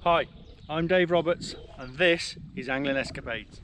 Hi, I'm Dave Roberts and this is Angling Escapades.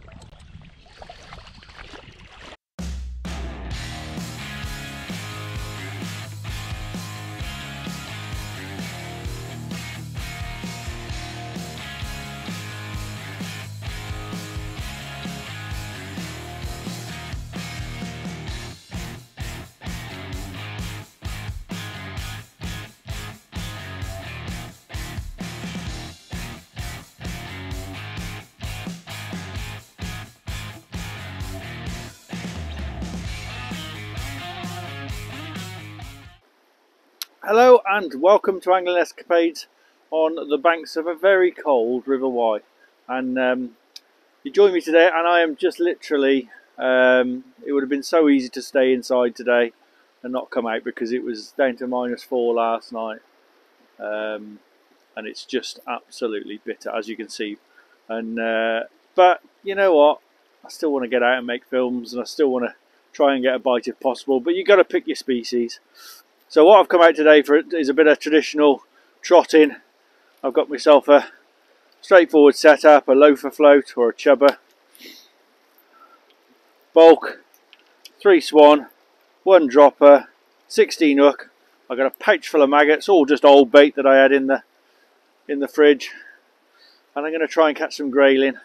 Hello and welcome to Angling Escapades on the banks of a very cold River Wye. And you join me today, and I am just literally, it would have been so easy to stay inside today and not come out because it was down to -4 last night. And it's just absolutely bitter, as you can see. And but you know what? I still want to get out and make films, and I still want to try and get a bite if possible. But you've got to pick your species. So what I've come out today for is a bit of traditional trotting. I've got myself a straightforward setup, a loafer float or a chubber, bulk, 3 swan, 1 dropper, 16 hook. I've got a pouch full of maggots, all just old bait that I had in the fridge, and I'm going to try and catch some grayling.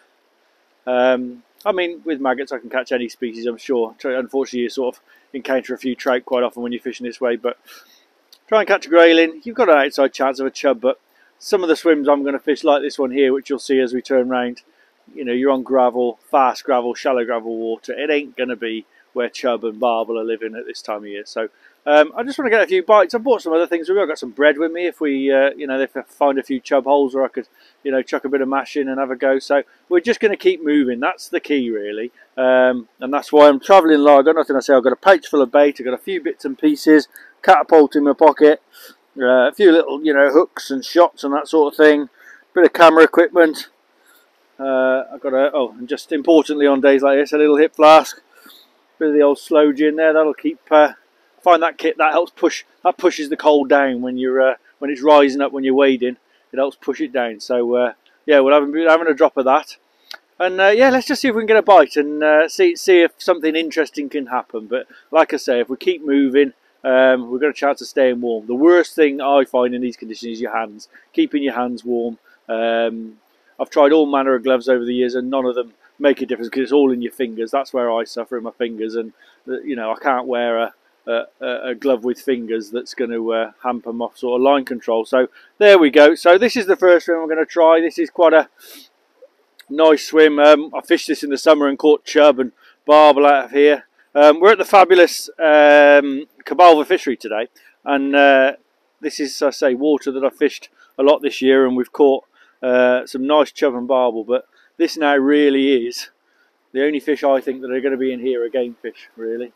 I mean, with maggots I can catch any species, I'm sure. Unfortunately, you sort of encounter a few trout quite often when you're fishing this way, but try and catch a grayling. You've got an outside chance of a chub, but some of the swims I'm going to fish, like this one here, which you'll see as we turn round, you know, you're on gravel, fast gravel, shallow gravel water. It ain't going to be where chub and barbel are living at this time of year. So I just want to get a few bites. I bought some other things. I've got some bread with me if we, you know, if I find a few chub holes, or I could, you know, chuck a bit of mash in and have a go. So we're just going to keep moving. That's the key, really. And that's why I'm travelling low. I've got nothing to say. I've got a pouch full of bait. I've got a few bits and pieces, catapult in my pocket, a few little, you know, hooks and shots and that sort of thing. Bit of camera equipment. I've got a, oh, and just importantly on days like this, a little hip flask. Bit of the old slow gin there. That'll keep. Find that kit that helps push. That pushes the cold down when you're when it's rising up when you're wading. It helps push it down. So yeah, we'll have having a drop of that. And yeah, let's just see if we can get a bite and see if something interesting can happen. But like I say, if we keep moving, we've got a chance of staying warm. The worst thing I find in these conditions is your hands. Keeping your hands warm. I've tried all manner of gloves over the years, and none of them make a difference because it's all in your fingers. That's where I suffer, in my fingers, and you know, I can't wear a glove with fingers that's going to hamper my sort of line control. So there we go. So this is the first swim I'm going to try. This is quite a nice swim. I fished this in the summer and caught chub and barbel out of here. We're at the fabulous Cabalva fishery today, and this is, I say, water that I've fished a lot this year, and we've caught some nice chub and barbel. But this now really is the only fish I think that are going to be in here are game fish, really.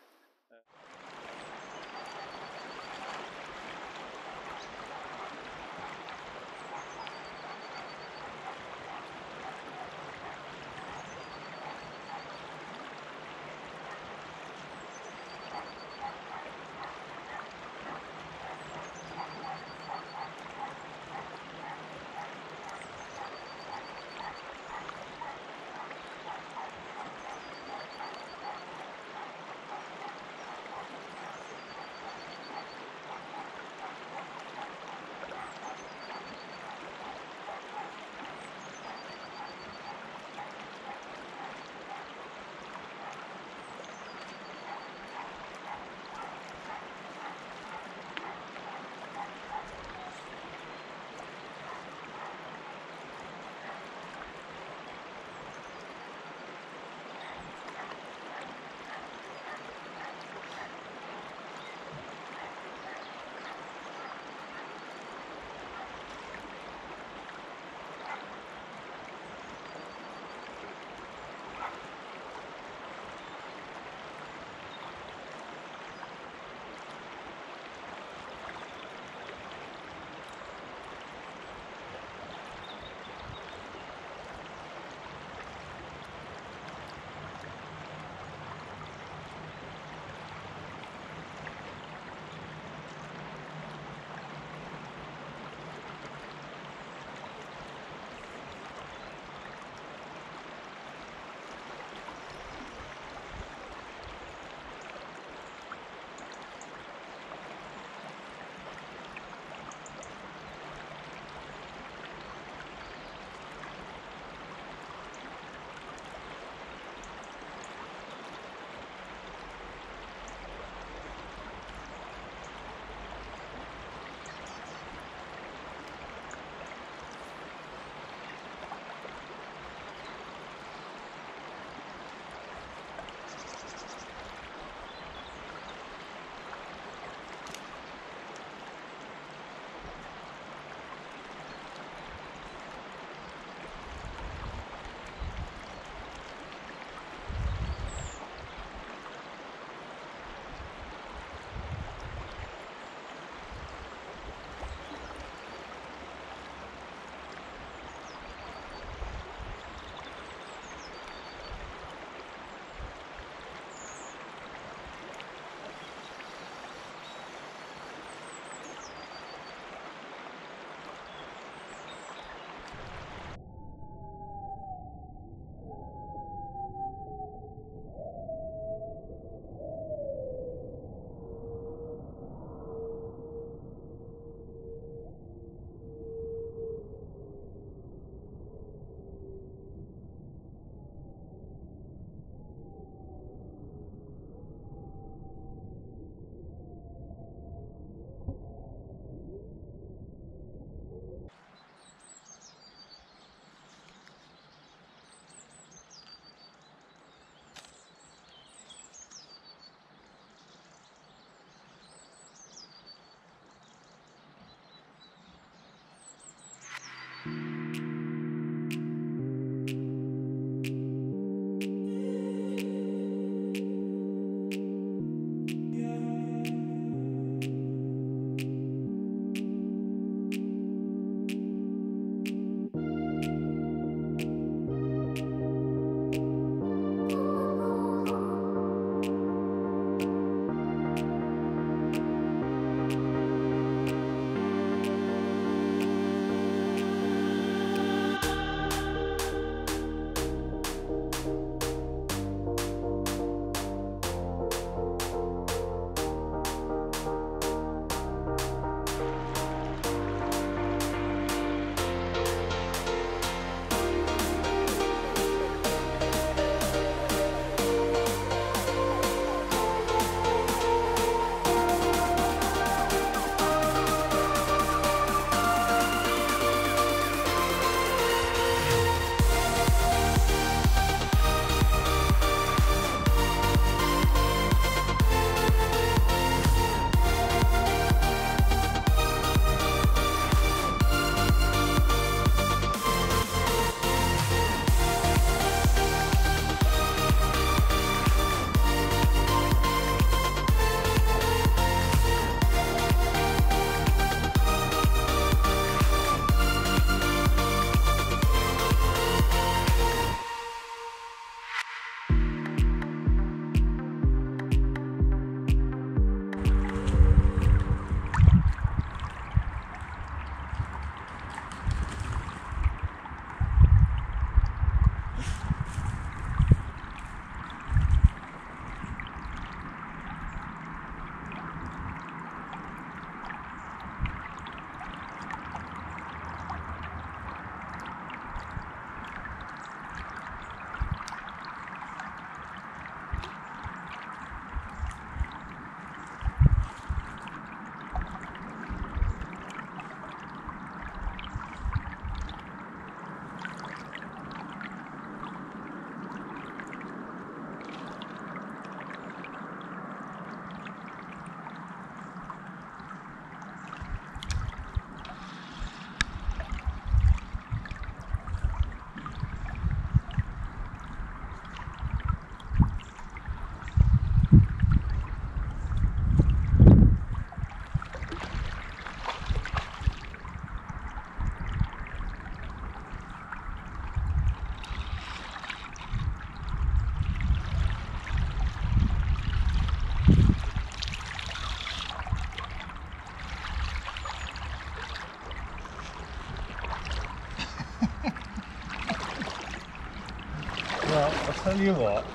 Well, I'll tell you what,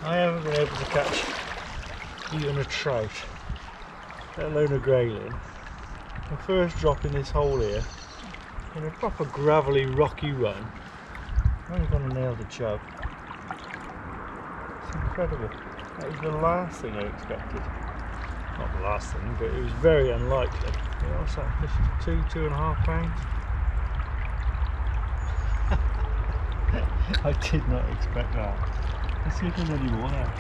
I haven't been able to catch even a trout, let alone a grayling. The first drop in this hole here, in a proper gravelly, rocky run, I'm going to nail the chub. It's incredible. That was the last thing I expected. Not the last thing, but it was very unlikely. What's that? Just 2.5 pounds? I did not expect that. Let's see if there's any more there.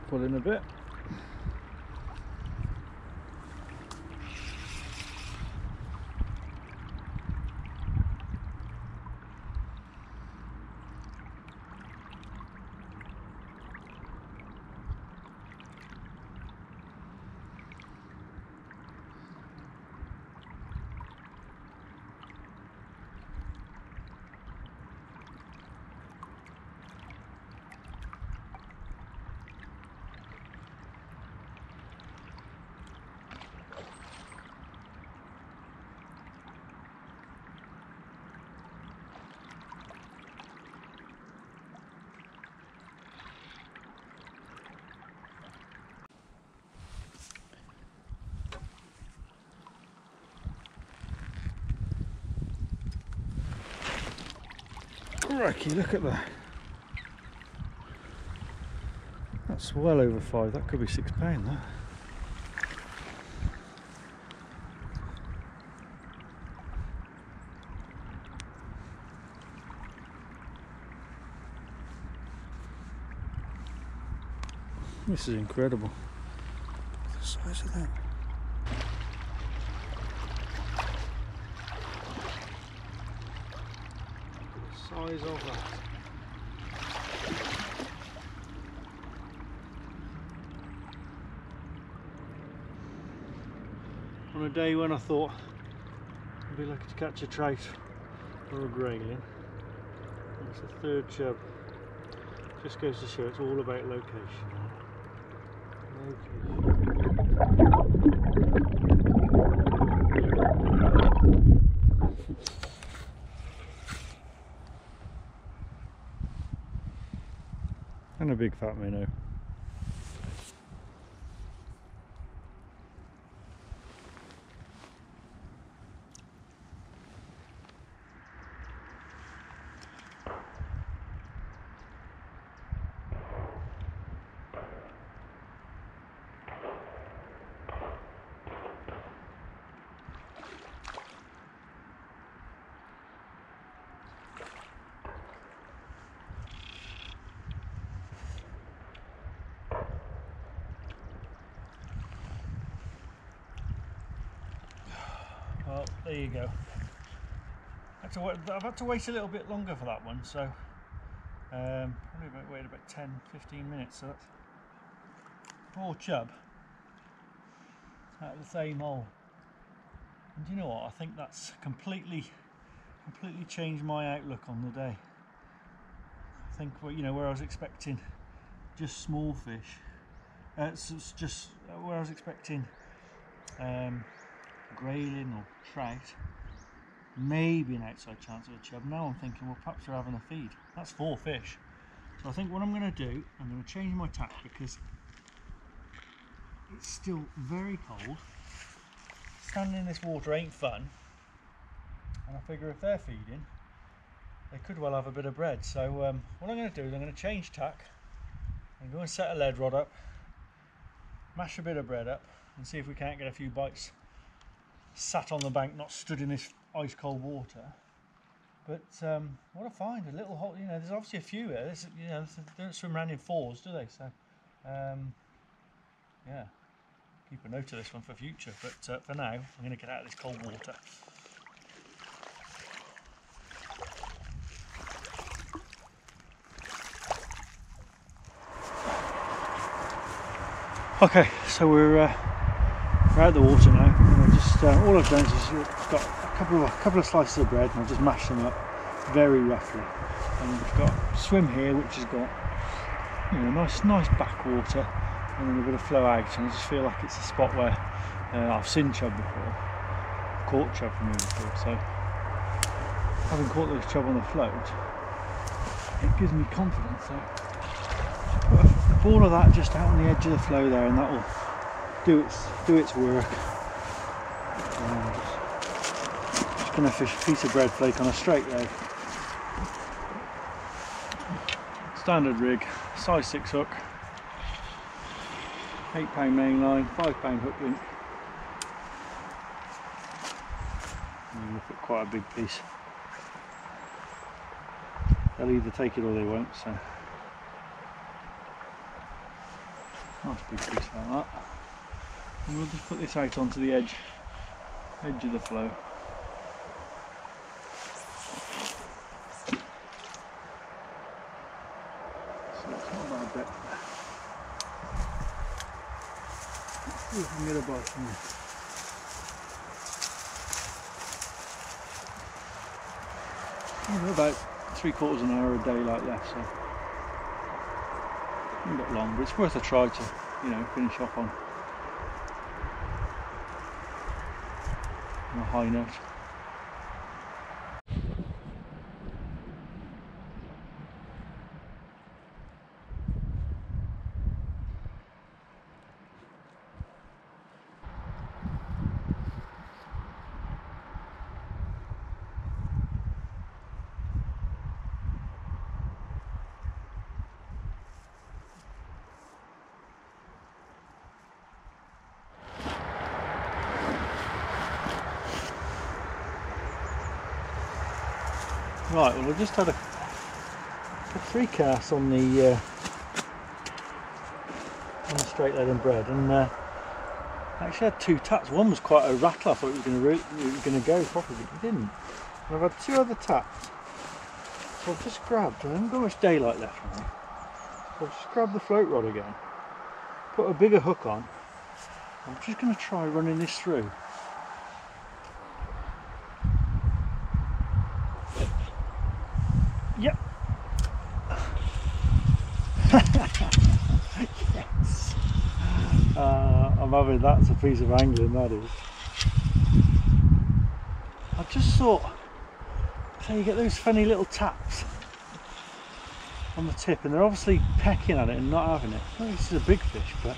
Pull in a bit. Crikey, look at that. That's well over 5, that could be £6 that. This is incredible. The size of that. Size of that. On a day when I thought I'd be lucky to catch a trout or a grayling, it's a third chub. Just goes to show it's all about location. And a big fat minnow. Well, there you go. I've had to wait a little bit longer for that one, so probably waited about 10-15 minutes. So that's 4 chub out of the same hole. And do you know what? I think that's completely changed my outlook on the day. I think, you know, where I was expecting just small fish, just where I was expecting grayling or trout, maybe an outside chance of a chub. Now I'm thinking, well, perhaps they're having a feed. That's 4 fish. So I think what I'm going to do, I'm going to change my tack because it's still very cold. Standing in this water ain't fun, and I figure if they're feeding, they could well have a bit of bread. So what I'm going to do is I'm going to change tack and go and set a lead rod up, mash a bit of bread up, and see if we can't get a few bites sat on the bank, not stood in this ice cold water. But what I find, a little hole, you know, there's obviously a few here. You know, they don't swim around in 4s, do they? So yeah, keep a note of this one for future. But for now, I'm going to get out of this cold water. Okay, so we're out of the water now. And just all I've done is just got a couple of slices of bread, and I've just mashed them up very roughly. And we've got a swim here, which has got, you know, nice backwater, and then a bit of flow out. And I just feel like it's a spot where I've seen chub before, caught chub from here before. So having caught those chub on the float, it gives me confidence. So put a ball of that just out on the edge of the flow there, and that will do its work. Just going to fish a piece of bread flake on a straight leg. Standard rig, size 6 hook, £8 main line, £5 hook link. And look at quite a big piece. They'll either take it or they won't. So Nice big piece like that. And we'll just put this out onto the edge of the flow. So it's not a bad bit. Let's see if we can get a bite from this. I've got about 3/4 of an hour a daylight left, so not got long, but it's worth a try to, you know, finish off on a high note. Right, well, I just had a free cast on the straight lead and bread, and I actually had 2 taps. One was quite a rattler. I thought it was going to go properly, but it didn't. And I've had 2 other taps, so I've just grabbed. I haven't got much daylight left on it, so I've just grabbed the float rod again, put a bigger hook on. I'm just going to try running this through. Yep. Yes. I'm having that as a piece of angling, that is. I just thought, so you get those funny little taps on the tip, and they're obviously pecking at it and not having it. I think this is a big fish, but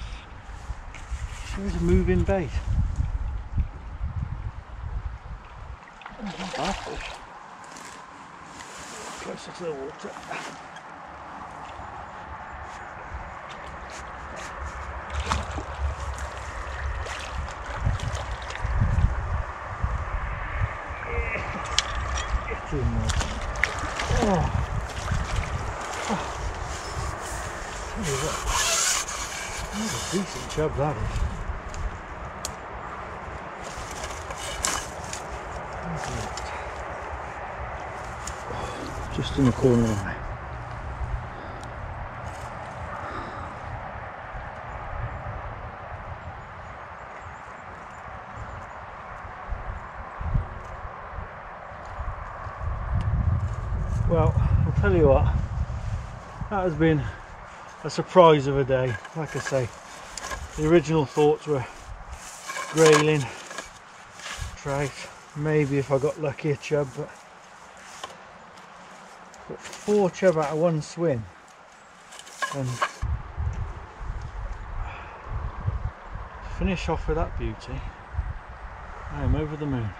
sure is a moving bait. Oh, not a bad fish. Closer to the water. Get in there. Oh. Tell you what, that's a decent chub, that is. Just in the corner of me. Well, I'll tell you what, that has been a surprise of a day. Like I say, the original thoughts were grayling, trout, maybe if I got lucky a chub, but 4 chub out of 1 swim, and finish off with that beauty. I am over the moon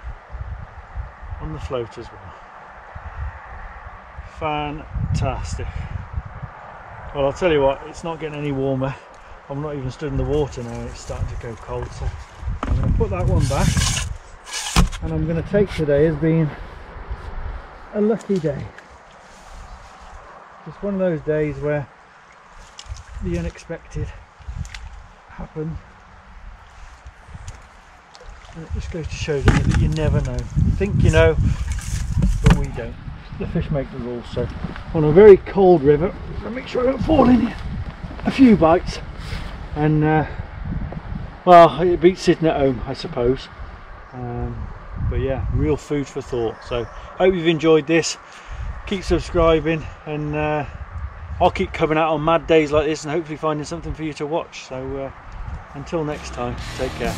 on the float as well. Fantastic. Well, I'll tell you what, it's not getting any warmer. I'm not even stood in the water now, it's starting to go cold, so I'm going to put that one back, and I'm going to take today as being a lucky day. Just one of those days where the unexpected happens, and it just goes to show that you never know. You think you know, but we don't. The fish make the rules. So on a very cold river, I'll make sure I don't fall in a few bites, and well, it beats sitting at home, I suppose. But yeah, real food for thought. So hope you've enjoyed this. Keep subscribing, and I'll keep coming out on mad days like this and hopefully finding something for you to watch. So until next time, take care.